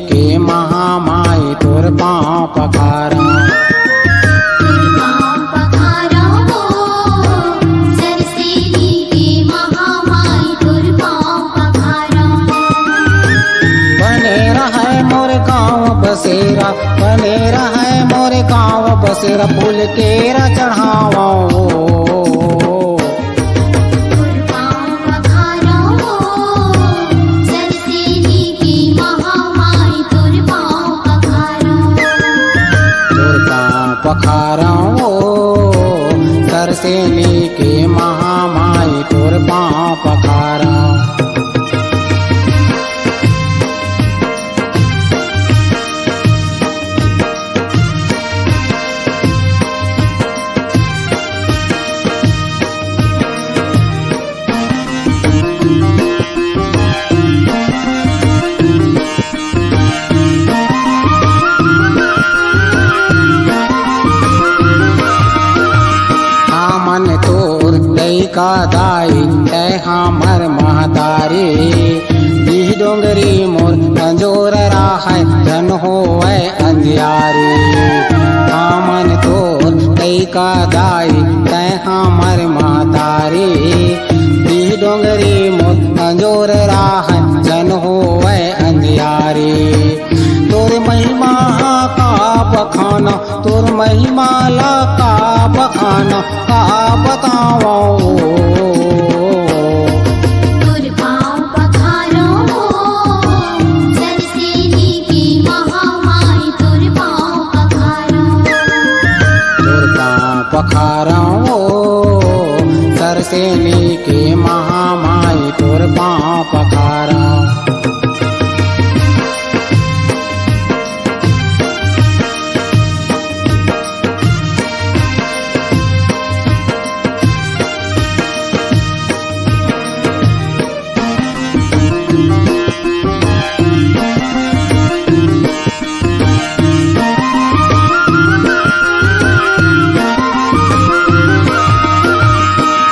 के महामाई तोर पाँव पखारा। तोर पाँव पखारा हो सरसेनी के महामाई तोर पाँव पखारा। बने रहे मोर गाँव बसेरा, बने रहे मोर गाँव बसेरा, फूल केरा चढ़ावा। तोर पाँव पखारा हो सरसेनी के महामाई तोर पाँव पखारा। तोर पाँव पखारा सरसेनी के महामाई तोर पाँव पखारा। मन तोर लैका दाई है हमर महतारी, बीह डोंगरी मोर अंजोर राहै धन होवै अंधियारी। मन तोर लैका दाई है हमर महतारी, बीह डोंगरी मोर अंजोर राहै धन होवै अंधियारी। तोर महिमा का बखाना, तोर महिमा ला का बखाना का बताओ। तोर पाँव पखारा हो सरसेनी के महामाई तोर पाँव पखारा। तोर पाँव पखारा सरसेनी के महामाई तोर पाँव पखारा।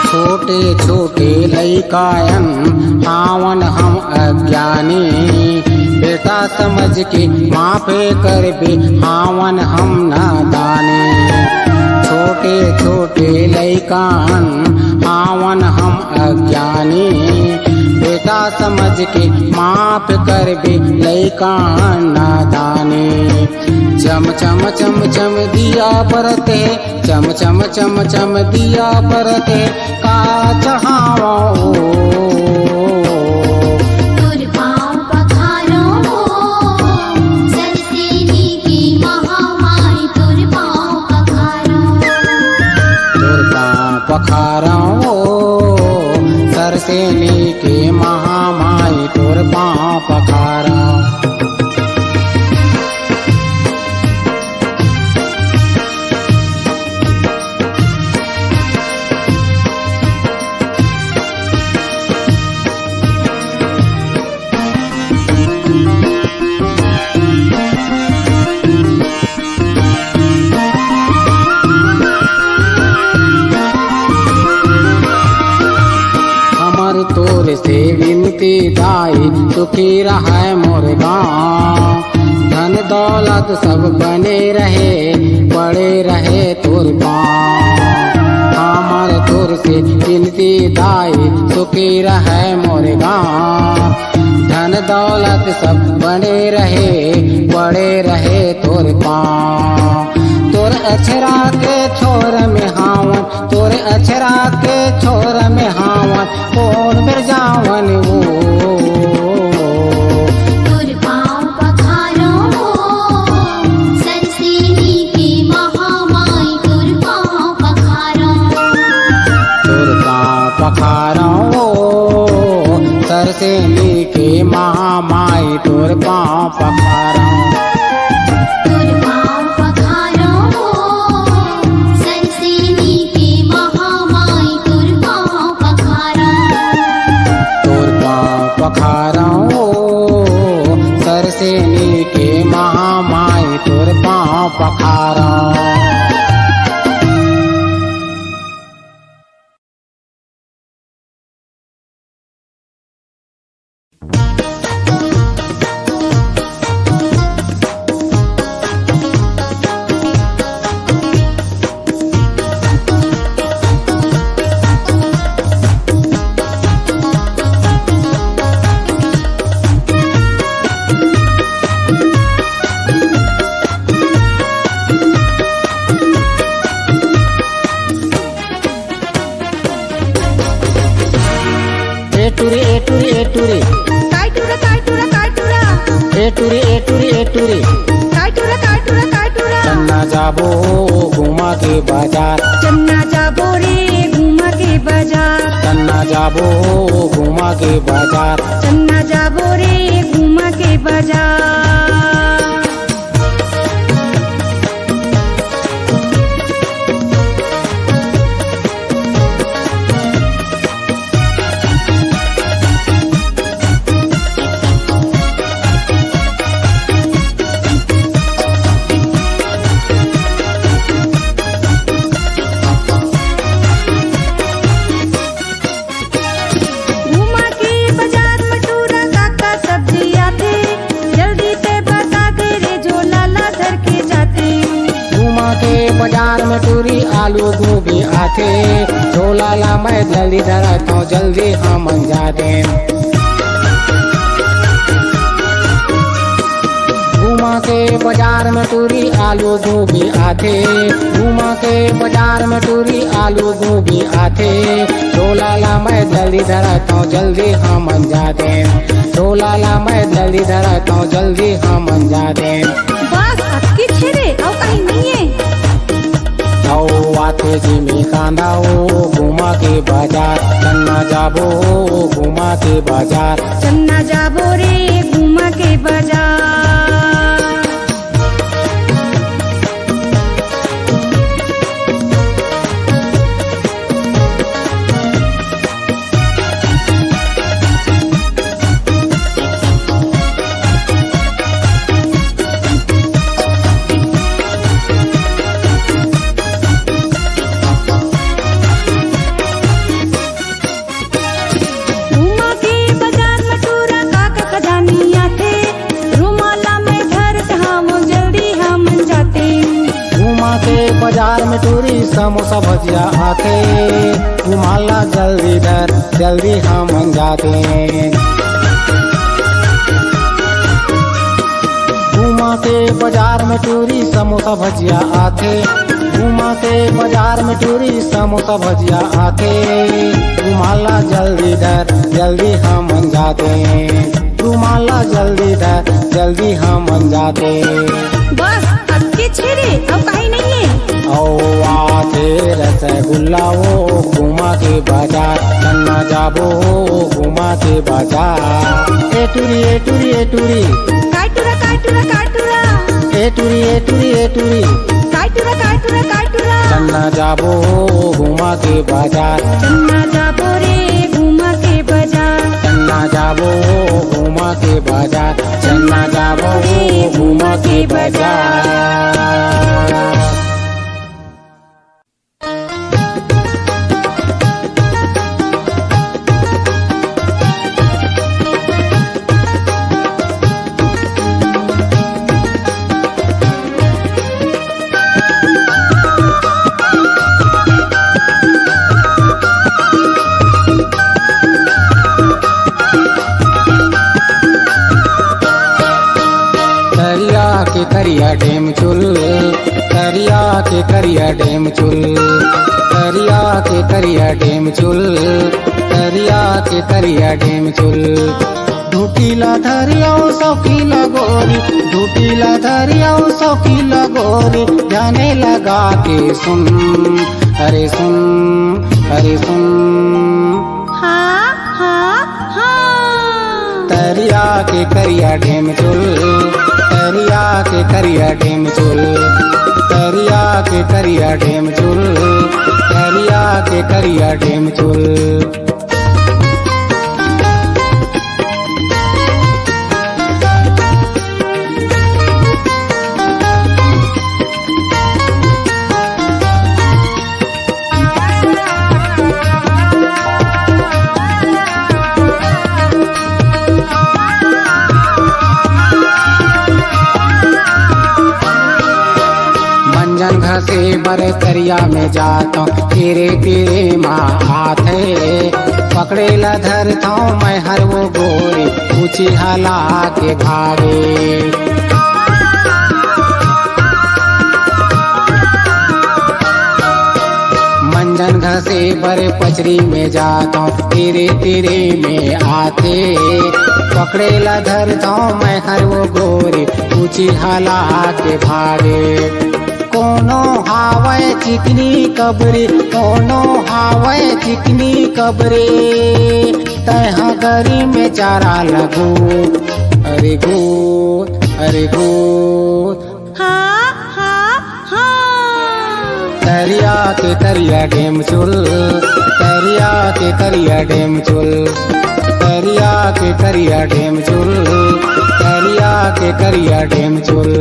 छोटे छोटे लैकायन हावन हम अज्ञानी, बेटा समझ के माफे कर बे हावन हम नादानी। छोटे छोटे लैकान हावन हम अज्ञानी, बेटा समझ के माफ कर बे लैकान नादानी। चम चम चम चम दिया बरते, चम चम चम चम दिया बरते का चढ़ाओ। तोर पाँव पखारा हो सरसेनी के महामाई तोर पाँव पखारा। तोर पाँव पखारा सरसेनी के महामाई तोर पाँव पखारा। तोर से विनती दाई सुखी रहे मोर गाँव, धन दौलत सब बने रहे बड़े रहे तोर पाँव। हमर तोर से विनती दाई सुखी रहे मोर गाँव, धन दौलत सब बने रहे बड़े रहे तोर पाँव। तोर अछरा के छोर में हावन, तोर अछरा के छोर में हावन कौन मिर जावन वो। तोर पाँव पखारा हो सरसेनी के महामाई तोर पाँव पखारा। तोर पाँव पखारा सरसेनी के महामाई तोर पाँव पखारा। तोर पाँव पखारा हो सरसेनी के महामाई तोर पाँव पखारा। तोर पाँव पखारा सरसेनी के महामाई तोर पाँव पखारा। एटुरी एटुरी एटुरी काय टुरा काय टुरा काय टुरा चन्ना जाबो घुमा के बाजार चन्ना जाबो रे घुमा के बाजार चन्ना जाबो घुमा के बाजार चन्ना जाबो रे घुमा के बाजार बाजार में टूरी आलू गोभी आथे झोला ला मैं जल्दी धरता हूँ जल्दी हम जाते घुमा के बाजार में टूरी आलू गोभी आथे घुमा के बाजार में टूरी आलू गोभी आथे झोला ला मैं जल्दी धरता हूँ जल्दी हम जाते झोला ला मैं जल्दी धरता हूँ जल्दी हम जाते बस अक्की छेरे और कहीं नहीं है आते जिमी कांदाओ घुमा के बाजार चन्ना जाबो घुमा के बाजार चन्ना जाबो रे घुमा के बाजार बाजार में टूरी समोसा भजिया आते घुमाला जल्दी धर जल्दी हम जाते घुमा के बाजार में टूरी समोसा भजिया आते घुमा के बाजार में टूरी समोसा भजिया आते घुमाला जल्दी धर जल्दी हम जाते घुमाला जल्दी धर जल्दी हम जाते बस अक्की छेरे अब कहीं नहीं है आते रसगुल्ला वो घुमा के बाजार चन्ना जाबो घुमा के बाजार एटुरी एटुरी एटुरी काय टुरा काय टुरा काय टुरा एटुरी एटुरी एटुरी काय टुरा काय टुरा काय टुरा चन्ना जाबो घुमा के बाजार चन्ना जाबो रे घुमा के बाजार चन्ना जाबो घुमा के बाजार चन्ना जाबो घुमा के बाजार करिया डेम चुल करिया के करिया डेम चुल करिया के करिया डेम चुल करिया के करिया डेम चुल ढूटीला धरिया सौकीला गोरी ढूटीला धरिया सौकीला गोरी जाने लगा के सुन अरे सुन अरे सुन हाँ हाँ हाँ करिया के करिया डेम चुल करिया के करिया डेम चुल करिया के करिया डेम चुल करिया के करिया डेम चुल से बर करिया में जाता तेरे तेरे माँ हाथे पकड़े ला धरता मैं हर वो गोरी ऊंची हला के भागे मंजन घसे बर पचरी में जाता तेरे तेरे में आते पकड़ेला धर तो मैं हर वो गोरी ऊंची हला के भागे कोनो हावे चिकनी कबरी कोनो हावे चिकनी कबरी तह गरी में चारा लगो अरे गोद अरे गोद हाँ हाँ हाँ तरिया के तरिया डेम चुल तरिया के तरिया डेम चुल तरिया के तरिया डेम चुल तरिया के तरिया डेम चुल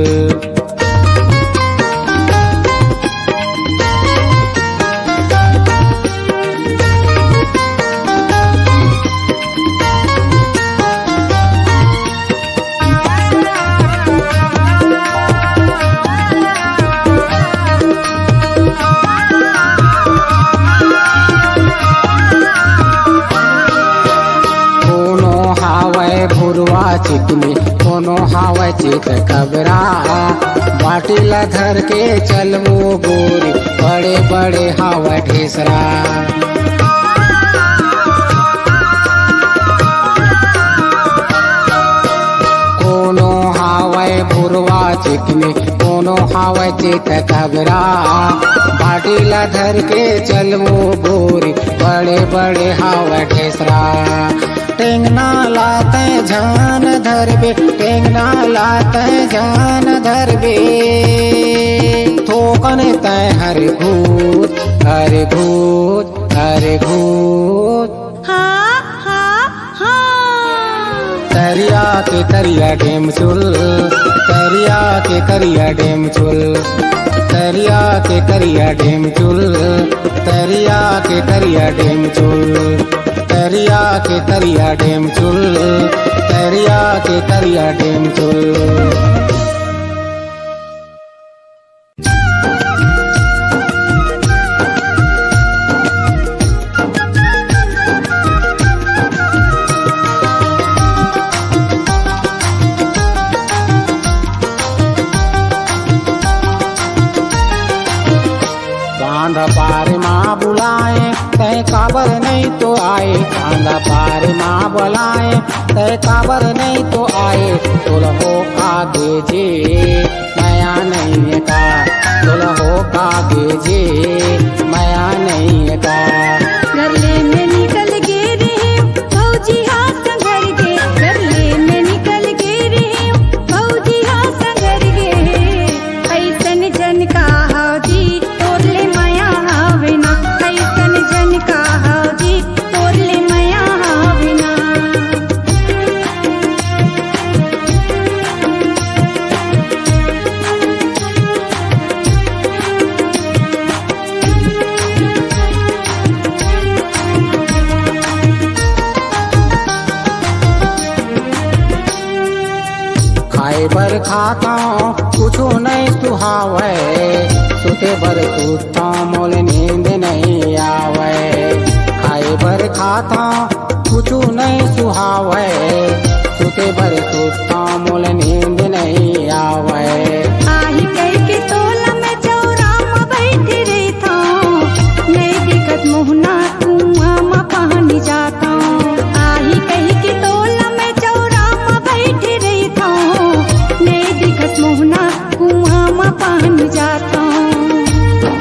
चिकनी कोनो हावे चित कबरा बाटिला धर के चल वो गोरी बड़े बड़े हावे ढेसरा कोनो हावे भुरवा चिकनी कोनो हावे चित कबरा बाटिला धर के चल वो गोरी बड़े बड़े हावे ढेसरा टेंगना लाते जान धरबे टेंगना लाते जान धरबे थोकन तय हर भूत हर भूत हर भूत हाँ हाँ हाँ तरिया के तरिया डेम चुल तरिया के तरिया डेम चुल तरिया के तरिया डेम चुल तरिया के तरिया डेम चुल तरिया के तरिया डेम चुल तरिया के तरिया डेम चुल बांधा पार माँ बुलाए तय काबर नहीं तो आए बांधा पार माँ बुलाए तय काबर नहीं तो आए तुलहो का गेजे माया नहीं का तुलहो का गेजे माया नहीं का गले में निकल गे रे फौजी हाथ संगर गे गले में निकल गे रे फौजी हाथ संगर गे ऐसन जन का हौजी तोरले माया हावे ना ऐसन जन का हौजी तोरले माया हावे ना खाए बर खाता कुछ नहीं सुहावे सुते बर सुता मोल नींद नहीं आवे खाए बर खाता कुछ नहीं सुहावे सुते बर सुता मोल नींद नहीं आवे आही कह के तोला में चौरा में बैठ रही था नहीं दिखत मोहना कुआं में पानी जाता आही कह के तोला में चौरा में बैठ रही था नहीं दिखत मोहना कुआं में पानी जाता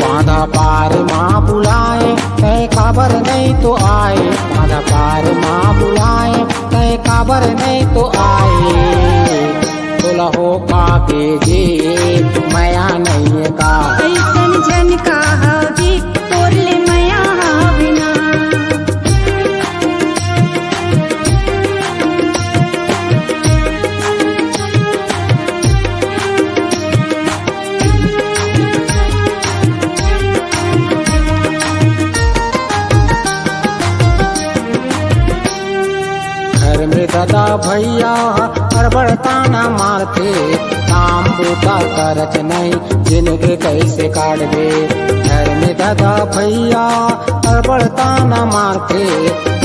बांधा पार माँ बुलाए तय काबर नहीं तो आए बांधा पार माँ बुलाए तय काबर नहीं तो आए तुलहो का गेजे माया नहीं का ऐसन जन का हौजी तोरले माया हावे ना घर में दादा भैया हड़बड़ ताना मारते काम बूता करत नहीं जिनके कैसे काटबे घर में दादा भैया हड़बड़ ताना मारते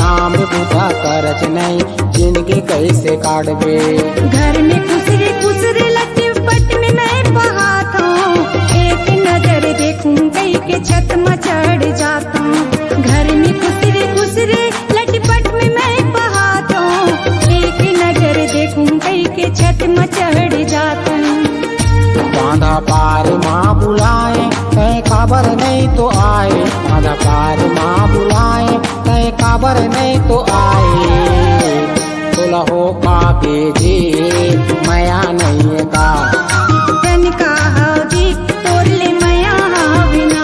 काम बूता करत नहीं जिनके कैसे काटबे घर में खुसरे लट्टी पट में मैं बहाता हूँ एक नजर देखूं कई के छत में चढ़ जाता हूँ घर में खुसरे लट्टी पट में मैं बहाता हूँ एक नजर खबर नहीं तो आए तुलहो का के जी माया नहीं का धन का हाजी तोरले माया हाविना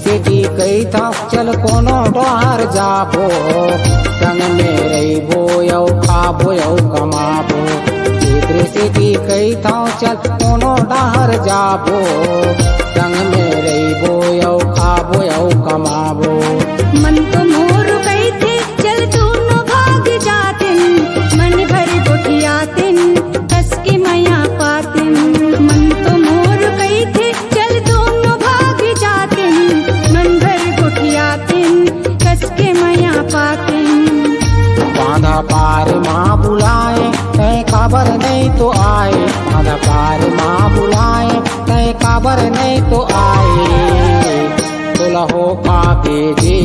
से की कही था चल कोनो डोहर जाबो संग में रहीबो यौ खाबो यौ कमाबो से की कही था चल कोनो डोहर जाबो संग में रहीबो यौ खाबो यौ कमाबो मन तो मोर कही थे चल दोनों भाग जातिन मन भर गोठियातिन कस के माया पातिन मन तो मोर कही थे चल दोनों भाग जातिन मन भर गोठियातिन कस के माया पातिन बांधा पार माँ बुलाए तय खबर नहीं तो आए बांधा पार माँ बुलाए तय खबर नहीं तो आए तुलहो का के जी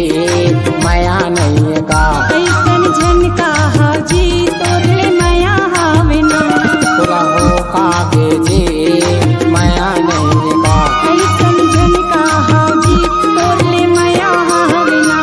माया नहीं का ऐसन झनका हाजी तोरले माया हाविना तुलहो का के जी माया नहीं का ऐसन झनका हाजी तोरले माया हाविना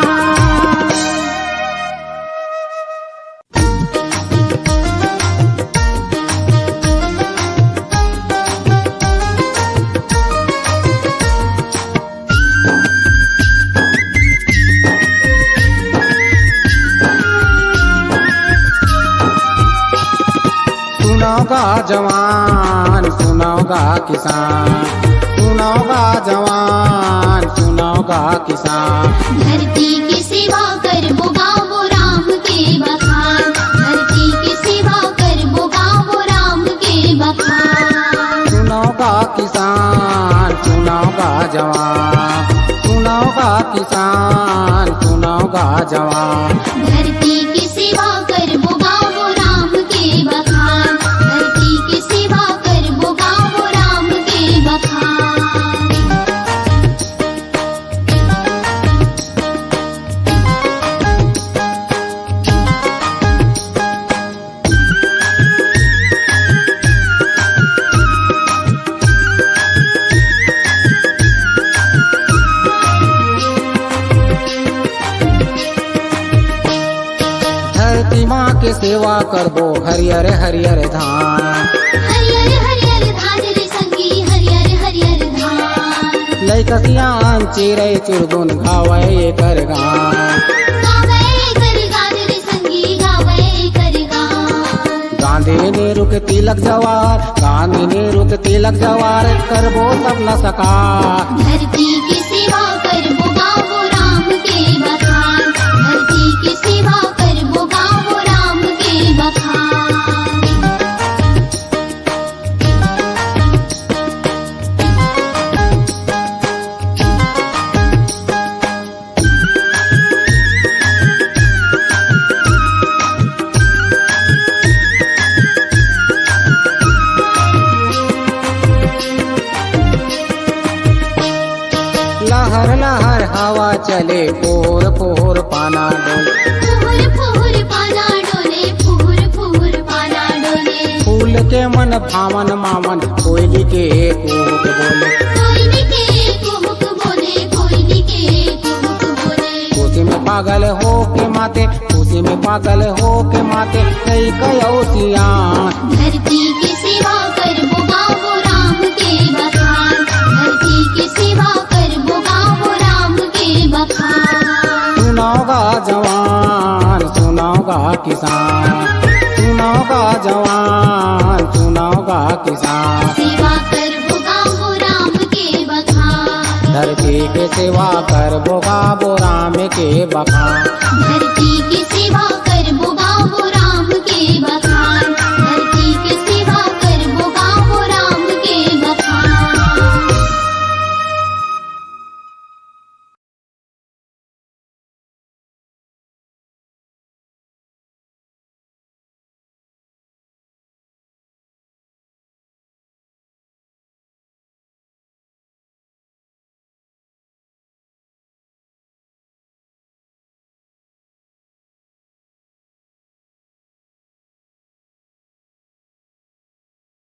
सुनाओगा जवान सुनाओगा किसान सुनाओगा जवान सुनाओगा किसान धरती की सेवा कर वो गाओ राम के बखान धरती की सेवा कर वो गाओ राम के बखान सुनाओगा किसान सुनाओगा जवान सुनाओगा किसान सुनाओगा जवान धरती की सेवा कर वो गाओ राम के बखान धरती की सेवा कर वो गाओ राम के बखान धरती माँ के सेवा करबो हरियर हरियर धान हरियर हरियर धान रे संगी हरियर हरियर धान लैकसियान चिरै चुरगुन गावे कर गान गावे कर गान रे संगी गावे कर गान गांधी ने रुक तिलक जवार गांधी ने रुक तिलक जवार करबो सब न सका धरती की सेवा कर वो गाओ राम के बखान धरती की सेवा कर वो गाओ राम के बखान लहर लहर हवा चले पोर पोर पाना डोले फुहुर फुहुर पाना डोले फुहुर फुहुर पाना डोले फूल के मन भावन मामन कोयली के कूक बोले कोयली के कुहुक बोले कोयली के कुहुक बोले खुशी में पागल हो के माते खुशी में पागल हो के माते कई कयो सियान धरती की सेवा कर वो गाओ राम के बखान धरती की सेवा कर वो गाओ राम के बखान सुनाओगा जवान सुनाओगा किसान सुनाओगा जवान सुनाओगा किसान सेवा कर वो गाओ राम के बखान धरती के सेवा कर बोगा बोराम के बखान